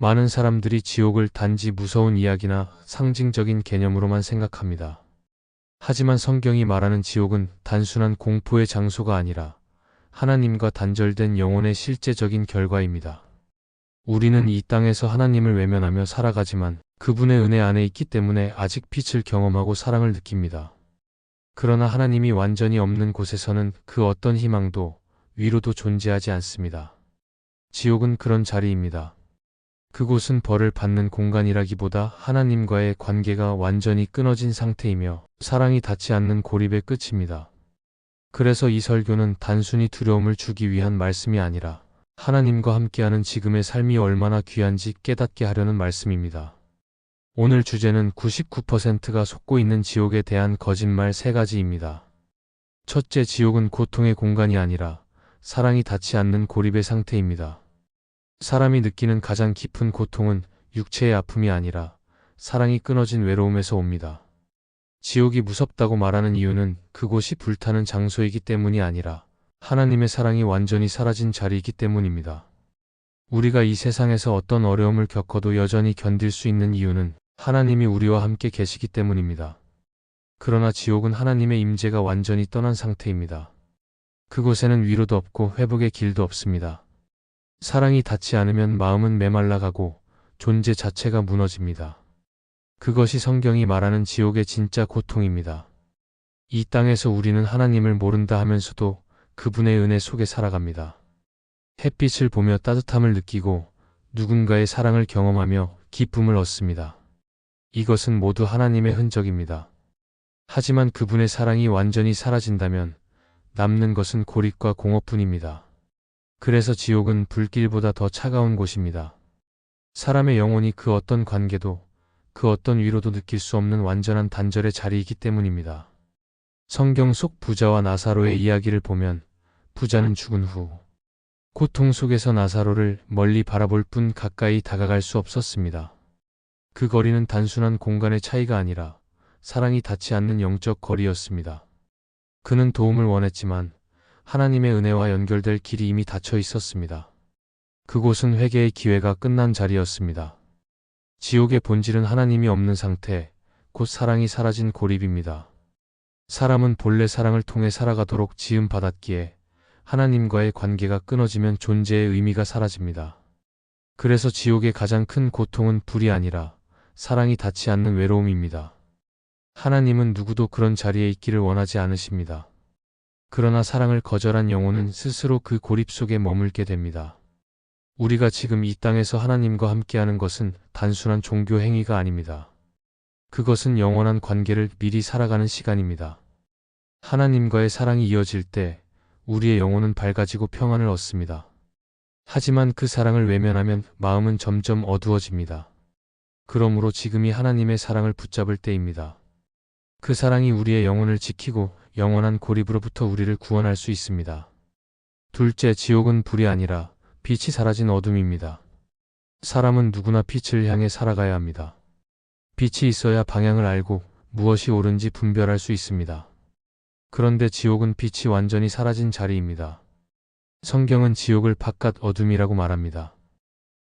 많은 사람들이 지옥을 단지 무서운 이야기나 상징적인 개념으로만 생각합니다. 하지만 성경이 말하는 지옥은 단순한 공포의 장소가 아니라 하나님과 단절된 영혼의 실제적인 결과입니다. 우리는 이 땅에서 하나님을 외면하며 살아가지만 그분의 은혜 안에 있기 때문에 아직 빛을 경험하고 사랑을 느낍니다. 그러나 하나님이 완전히 없는 곳에서는 그 어떤 희망도 위로도 존재하지 않습니다. 지옥은 그런 자리입니다. 그곳은 벌을 받는 공간이라기보다 하나님과의 관계가 완전히 끊어진 상태이며 사랑이 닿지 않는 고립의 끝입니다. 그래서 이 설교는 단순히 두려움을 주기 위한 말씀이 아니라 하나님과 함께하는 지금의 삶이 얼마나 귀한지 깨닫게 하려는 말씀입니다. 오늘 주제는 99%가 속고 있는 지옥에 대한 거짓말 3가지입니다. 첫째, 지옥은 고통의 공간이 아니라 사랑이 닿지 않는 고립의 상태입니다. 사람이 느끼는 가장 깊은 고통은 육체의 아픔이 아니라 사랑이 끊어진 외로움에서 옵니다. 지옥이 무섭다고 말하는 이유는 그곳이 불타는 장소이기 때문이 아니라 하나님의 사랑이 완전히 사라진 자리이기 때문입니다. 우리가 이 세상에서 어떤 어려움을 겪어도 여전히 견딜 수 있는 이유는 하나님이 우리와 함께 계시기 때문입니다. 그러나 지옥은 하나님의 임재가 완전히 떠난 상태입니다. 그곳에는 위로도 없고 회복의 길도 없습니다. 사랑이 닿지 않으면 마음은 메말라가고 존재 자체가 무너집니다. 그것이 성경이 말하는 지옥의 진짜 고통입니다. 이 땅에서 우리는 하나님을 모른다 하면서도 그분의 은혜 속에 살아갑니다. 햇빛을 보며 따뜻함을 느끼고 누군가의 사랑을 경험하며 기쁨을 얻습니다. 이것은 모두 하나님의 흔적입니다. 하지만 그분의 사랑이 완전히 사라진다면 남는 것은 고립과 공허뿐입니다. 그래서 지옥은 불길보다 더 차가운 곳입니다. 사람의 영혼이 그 어떤 관계도 그 어떤 위로도 느낄 수 없는 완전한 단절의 자리이기 때문입니다. 성경 속 부자와 나사로의 이야기를 보면 부자는 죽은 후 고통 속에서 나사로를 멀리 바라볼 뿐 가까이 다가갈 수 없었습니다. 그 거리는 단순한 공간의 차이가 아니라 사랑이 닿지 않는 영적 거리였습니다. 그는 도움을 원했지만 하나님의 은혜와 연결될 길이 이미 닫혀 있었습니다. 그곳은 회개의 기회가 끝난 자리였습니다. 지옥의 본질은 하나님이 없는 상태, 곧 사랑이 사라진 고립입니다. 사람은 본래 사랑을 통해 살아가도록 지음 받았기에 하나님과의 관계가 끊어지면 존재의 의미가 사라집니다. 그래서 지옥의 가장 큰 고통은 불이 아니라 사랑이 닿지 않는 외로움입니다. 하나님은 누구도 그런 자리에 있기를 원하지 않으십니다. 그러나 사랑을 거절한 영혼은 스스로 그 고립 속에 머물게 됩니다. 우리가 지금 이 땅에서 하나님과 함께하는 것은 단순한 종교 행위가 아닙니다. 그것은 영원한 관계를 미리 살아가는 시간입니다. 하나님과의 사랑이 이어질 때 우리의 영혼은 밝아지고 평안을 얻습니다. 하지만 그 사랑을 외면하면 마음은 점점 어두워집니다. 그러므로 지금이 하나님의 사랑을 붙잡을 때입니다. 그 사랑이 우리의 영혼을 지키고 영원한 고립으로부터 우리를 구원할 수 있습니다. 둘째, 지옥은 불이 아니라 빛이 사라진 어둠입니다. 사람은 누구나 빛을 향해 살아가야 합니다. 빛이 있어야 방향을 알고 무엇이 옳은지 분별할 수 있습니다. 그런데 지옥은 빛이 완전히 사라진 자리입니다. 성경은 지옥을 바깥 어둠이라고 말합니다.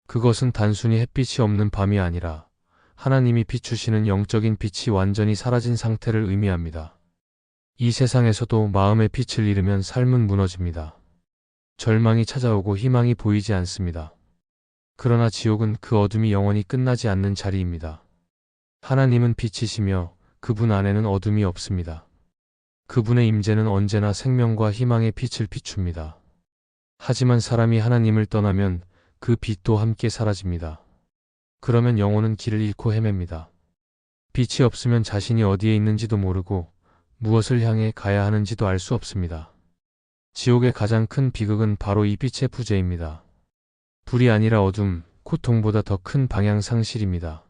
그것은 단순히 햇빛이 없는 밤이 아니라 하나님이 비추시는 영적인 빛이 완전히 사라진 상태를 의미합니다. 이 세상에서도 마음의 빛을 잃으면 삶은 무너집니다. 절망이 찾아오고 희망이 보이지 않습니다. 그러나 지옥은 그 어둠이 영원히 끝나지 않는 자리입니다. 하나님은 빛이시며 그분 안에는 어둠이 없습니다. 그분의 임재는 언제나 생명과 희망의 빛을 비춥니다. 하지만 사람이 하나님을 떠나면 그 빛도 함께 사라집니다. 그러면 영혼은 길을 잃고 헤맵니다. 빛이 없으면 자신이 어디에 있는지도 모르고 무엇을 향해 가야 하는지도 알 수 없습니다. 지옥의 가장 큰 비극은 바로 이 빛의 부재입니다. 불이 아니라 어둠, 고통보다 더 큰 방향 상실입니다.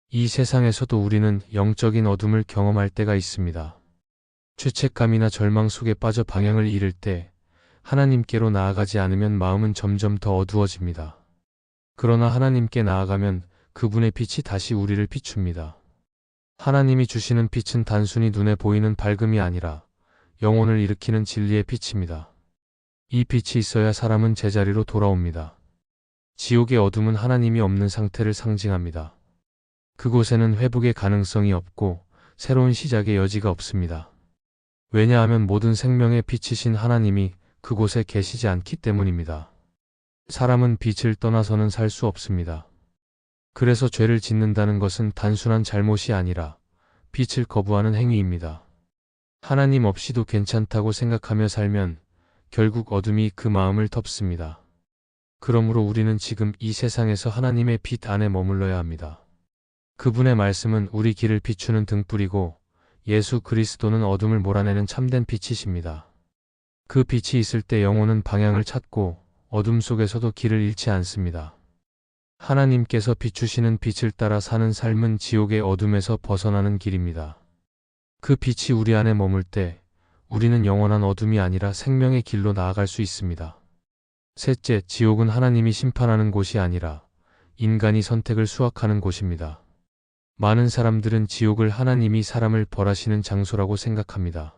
이 세상에서도 우리는 영적인 어둠을 경험할 때가 있습니다. 죄책감이나 절망 속에 빠져 방향을 잃을 때 하나님께로 나아가지 않으면 마음은 점점 더 어두워집니다. 그러나 하나님께 나아가면 그분의 빛이 다시 우리를 비춥니다. 하나님이 주시는 빛은 단순히 눈에 보이는 밝음이 아니라 영혼을 일으키는 진리의 빛입니다. 이 빛이 있어야 사람은 제자리로 돌아옵니다. 지옥의 어둠은 하나님이 없는 상태를 상징합니다. 그곳에는 회복의 가능성이 없고 새로운 시작의 여지가 없습니다. 왜냐하면 모든 생명의 빛이신 하나님이 그곳에 계시지 않기 때문입니다. 사람은 빛을 떠나서는 살 수 없습니다. 그래서 죄를 짓는다는 것은 단순한 잘못이 아니라 빛을 거부하는 행위입니다. 하나님 없이도 괜찮다고 생각하며 살면 결국 어둠이 그 마음을 덮습니다. 그러므로 우리는 지금 이 세상에서 하나님의 빛 안에 머물러야 합니다. 그분의 말씀은 우리 길을 비추는 등불이고 예수 그리스도는 어둠을 몰아내는 참된 빛이십니다. 그 빛이 있을 때 영혼은 방향을 찾고 어둠 속에서도 길을 잃지 않습니다. 하나님께서 비추시는 빛을 따라 사는 삶은 지옥의 어둠에서 벗어나는 길입니다. 그 빛이 우리 안에 머물 때 우리는 영원한 어둠이 아니라 생명의 길로 나아갈 수 있습니다. 셋째, 지옥은 하나님이 심판하는 곳이 아니라 인간이 선택을 수확하는 곳입니다. 많은 사람들은 지옥을 하나님이 사람을 벌하시는 장소라고 생각합니다.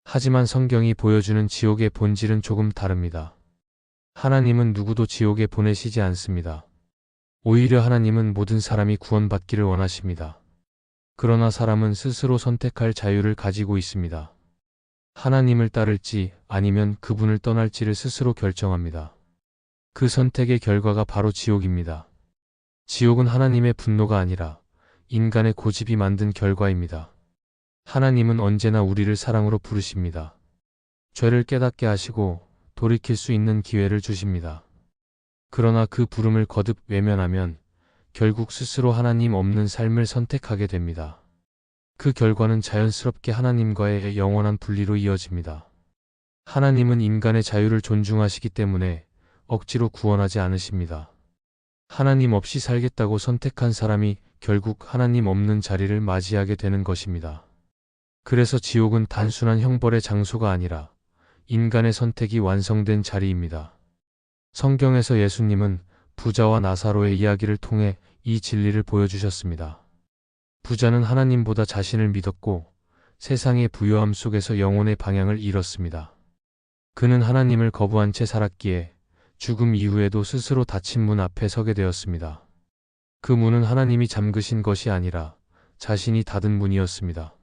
하지만 성경이 보여주는 지옥의 본질은 조금 다릅니다. 하나님은 누구도 지옥에 보내시지 않습니다. 오히려 하나님은 모든 사람이 구원받기를 원하십니다. 그러나 사람은 스스로 선택할 자유를 가지고 있습니다. 하나님을 따를지 아니면 그분을 떠날지를 스스로 결정합니다. 그 선택의 결과가 바로 지옥입니다. 지옥은 하나님의 분노가 아니라 인간의 고집이 만든 결과입니다. 하나님은 언제나 우리를 사랑으로 부르십니다. 죄를 깨닫게 하시고 돌이킬 수 있는 기회를 주십니다. 그러나 그 부름을 거듭 외면하면 결국 스스로 하나님 없는 삶을 선택하게 됩니다. 그 결과는 자연스럽게 하나님과의 영원한 분리로 이어집니다. 하나님은 인간의 자유를 존중하시기 때문에 억지로 구원하지 않으십니다. 하나님 없이 살겠다고 선택한 사람이 결국 하나님 없는 자리를 맞이하게 되는 것입니다. 그래서 지옥은 단순한 형벌의 장소가 아니라 인간의 선택이 완성된 자리입니다. 성경에서 예수님은 부자와 나사로의 이야기를 통해 이 진리를 보여주셨습니다. 부자는 하나님보다 자신을 믿었고 세상의 부요함 속에서 영혼의 방향을 잃었습니다. 그는 하나님을 거부한 채 살았기에 죽음 이후에도 스스로 닫힌 문 앞에 서게 되었습니다. 그 문은 하나님이 잠그신 것이 아니라 자신이 닫은 문이었습니다.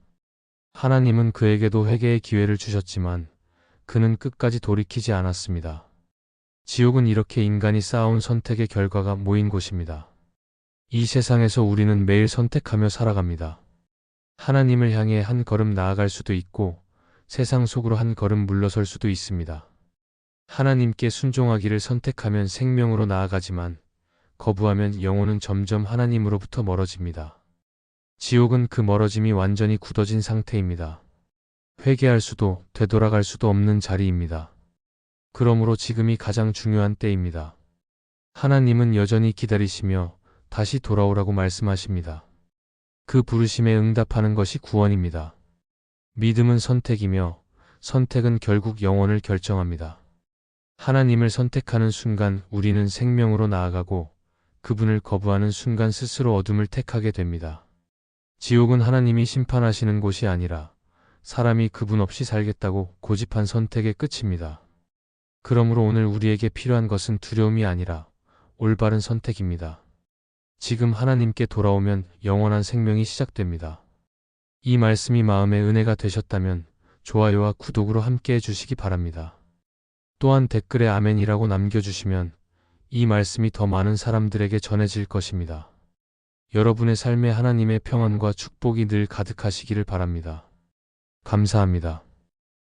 하나님은 그에게도 회개의 기회를 주셨지만 그는 끝까지 돌이키지 않았습니다. 지옥은 이렇게 인간이 쌓아온 선택의 결과가 모인 곳입니다. 이 세상에서 우리는 매일 선택하며 살아갑니다. 하나님을 향해 한 걸음 나아갈 수도 있고 세상 속으로 한 걸음 물러설 수도 있습니다. 하나님께 순종하기를 선택하면 생명으로 나아가지만 거부하면 영혼은 점점 하나님으로부터 멀어집니다. 지옥은 그 멀어짐이 완전히 굳어진 상태입니다. 회개할 수도 되돌아갈 수도 없는 자리입니다. 그러므로 지금이 가장 중요한 때입니다. 하나님은 여전히 기다리시며 다시 돌아오라고 말씀하십니다. 그 부르심에 응답하는 것이 구원입니다. 믿음은 선택이며 선택은 결국 영혼을 결정합니다. 하나님을 선택하는 순간 우리는 생명으로 나아가고 그분을 거부하는 순간 스스로 어둠을 택하게 됩니다. 지옥은 하나님이 심판하시는 곳이 아니라 사람이 그분 없이 살겠다고 고집한 선택의 끝입니다. 그러므로 오늘 우리에게 필요한 것은 두려움이 아니라 올바른 선택입니다. 지금 하나님께 돌아오면 영원한 생명이 시작됩니다. 이 말씀이 마음의 은혜가 되셨다면 좋아요와 구독으로 함께 해주시기 바랍니다. 또한 댓글에 아멘이라고 남겨주시면 이 말씀이 더 많은 사람들에게 전해질 것입니다. 여러분의 삶에 하나님의 평안과 축복이 늘 가득하시기를 바랍니다. 감사합니다.